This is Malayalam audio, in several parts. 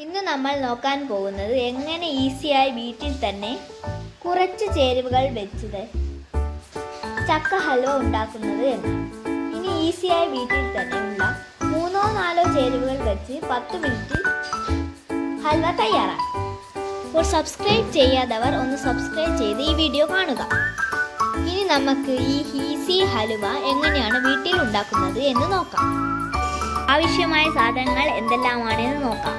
ഇന്ന് നമ്മൾ നോക്കാൻ പോകുന്നത് എങ്ങനെ ഈസിയായി വീട്ടിൽ തന്നെ കുറച്ച് ചേരുവകൾ വെച്ചത് ചക്ക ഹൽവ ഉണ്ടാക്കുന്നത് എന്ന്. ഇനി ഈസിയായി വീട്ടിൽ തന്നെ ഉള്ള 3-4 ചേരുവകൾ വെച്ച് 10 മിനിറ്റിൽ ഹൽവ തയ്യാറാണ്. അപ്പോൾ സബ്സ്ക്രൈബ് ചെയ്യാത്തവർ ഒന്ന് സബ്സ്ക്രൈബ് ചെയ്ത് ഈ വീഡിയോ കാണുക. ഇനി നമുക്ക് ഈ ഈസി ഹൽവ എങ്ങനെയാണ് വീട്ടിൽ ഉണ്ടാക്കുന്നത് എന്ന് നോക്കാം. ആവശ്യമായ സാധനങ്ങൾ എന്തെല്ലാമാണെന്ന് നോക്കാം.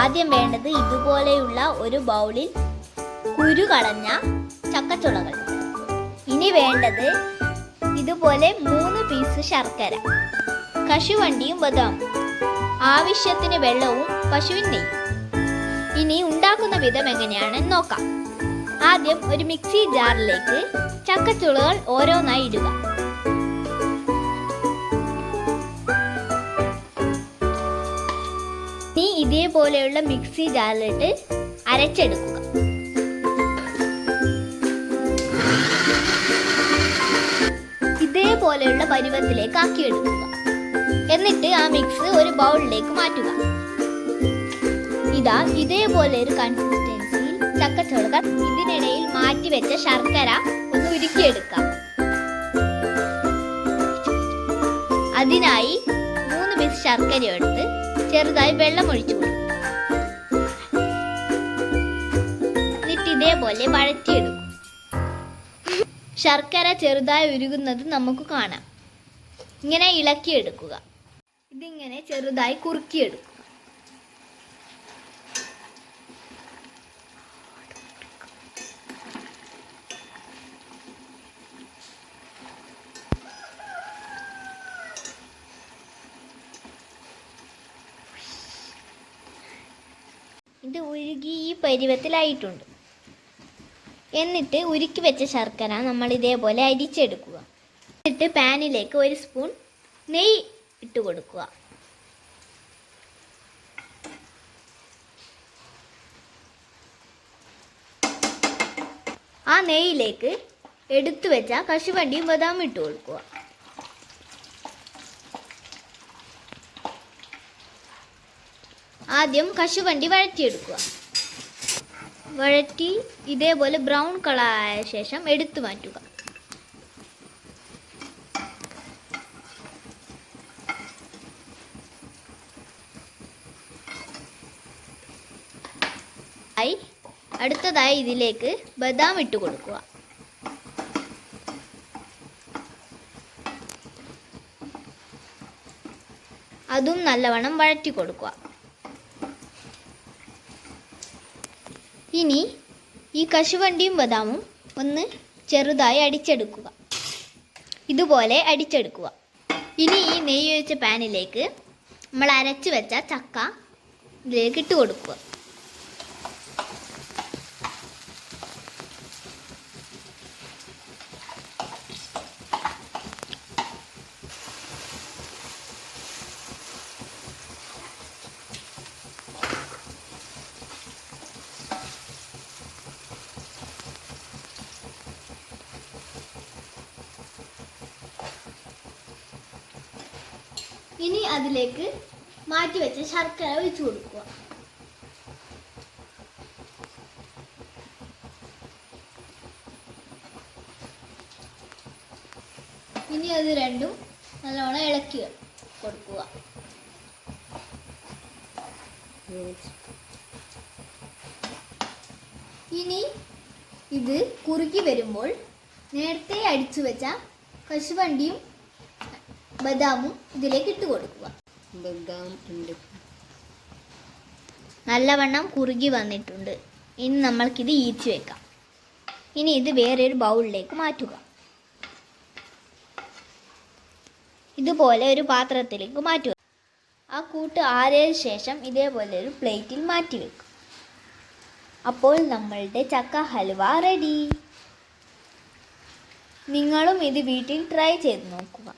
ആദ്യം വേണ്ടത് ഇതുപോലെയുള്ള ഒരു ബൗളിൽ കുരു കളഞ്ഞ ചക്കച്ചുളകൾ. ഇനി വേണ്ടത് ഇതുപോലെ 3 പീസ് ശർക്കര, കശുവണ്ടിയും ബദാം, ആവശ്യത്തിന് വെള്ളവും പശുവിൻ നെയ്യും. ഇനി ഉണ്ടാക്കുന്ന വിധം എങ്ങനെയാണെന്ന് നോക്കാം. ആദ്യം ഒരു മിക്സി ജാറിലേക്ക് ചക്കച്ചുളകൾ ഓരോന്നായി ഇടുക. ഇനി ഇതേപോലെയുള്ള മിക്സി ജാറിലിട്ട് അരച്ചെടുക്കുക. ഇതേപോലെയുള്ള പരുവത്തിലേക്ക് ആക്കിയെടുക്കുക. എന്നിട്ട് ആ മിക്സ് ഒരു ബൗളിലേക്ക് മാറ്റുക. ഇതേപോലെ ഒരു കൺസിസ്റ്റൻസിയിൽ ചക്കച്ചുളകൾ. ഇതിനിടയിൽ മാറ്റിവെച്ച ശർക്കര ഒന്ന് ഉരുക്കിയെടുക്കാം. അതിനായി 3 പീസ് ശർക്കര എടുത്ത് ചെറുതായി വെള്ളം ഒഴിച്ചു കൊടുക്കും. എന്നിട്ട് ഇതേപോലെ വഴറ്റിയെടുക്കും. ശർക്കര ചെറുതായി ഉരുകുന്നത് നമുക്ക് കാണാം. ഇങ്ങനെ ഇളക്കിയെടുക്കുക. ഇതിങ്ങനെ ചെറുതായി കുറുക്കിയെടുക്കുക. ഇത് ഉരുകി ഈ പരുവത്തിലായിട്ടുണ്ട്. എന്നിട്ട് ഉരുക്കി വെച്ച ശർക്കര നമ്മൾ ഇതേപോലെ അരിച്ചെടുക്കുക. എന്നിട്ട് പാനിലേക്ക് 1 സ്പൂൺ നെയ്യ് ഇട്ട് കൊടുക്കുക. ആ നെയ്യിലേക്ക് എടുത്തു വെച്ച കശുവണ്ടിയും ബദാമും ഇട്ട് കൊടുക്കുക. ആദ്യം കശുവണ്ടി വഴറ്റിയെടുക്കുക. വഴറ്റി ഇതേപോലെ ബ്രൗൺ കളറായ ശേഷം എടുത്തു മാറ്റുക. അടുത്തതായി ഇതിലേക്ക് ബദാം ഇട്ട് കൊടുക്കുക. അതും നല്ലവണ്ണം വഴറ്റി കൊടുക്കുക. ഇനി ഈ കശുവണ്ടിയും ബദാമും ഒന്ന് ചെറുതായി അടിച്ചെടുക്കുക. ഇതുപോലെ അടിച്ചെടുക്കുക. ഇനി ഈ നെയ്യ് ഒഴിച്ച പാനിലേക്ക് നമ്മൾ അരച്ചു വെച്ച ചക്ക ഇതിലേക്ക് ഇട്ട് കൊടുക്കുക. ഇനി അതിലേക്ക് മാറ്റിവെച്ച ശർക്കര ഒഴിച്ചു കൊടുക്കുക. ഇനി അത് രണ്ടും നല്ലോണം ഇളക്കി കൊടുക്കുക. ഇനി ഇത് കുറുകി വരുമ്പോൾ നേരത്തെ അടിച്ചു വെച്ച കശുവണ്ടിയും ബദാമും ഇതിലേക്ക് ഇട്ട് കൊടുക്കുക. നല്ലവണ്ണം കുറുകി വന്നിട്ടുണ്ട്. ഇനി നമ്മൾക്കിത് ഈച്ച് വെക്കാം. ഇനി ഇത് വേറൊരു ബൗളിലേക്ക് മാറ്റുക. ഇതുപോലെ ഒരു പാത്രത്തിലേക്ക് മാറ്റുക. ആ കൂട്ട് ആറിയ ശേഷം ഇതേപോലെ ഒരു പ്ലേറ്റിൽ മാറ്റി വെക്കും. അപ്പോൾ നമ്മളുടെ ചക്ക ഹൽവ റെഡി. നിങ്ങളും ഇത് വീട്ടിൽ ട്രൈ ചെയ്ത് നോക്കുക.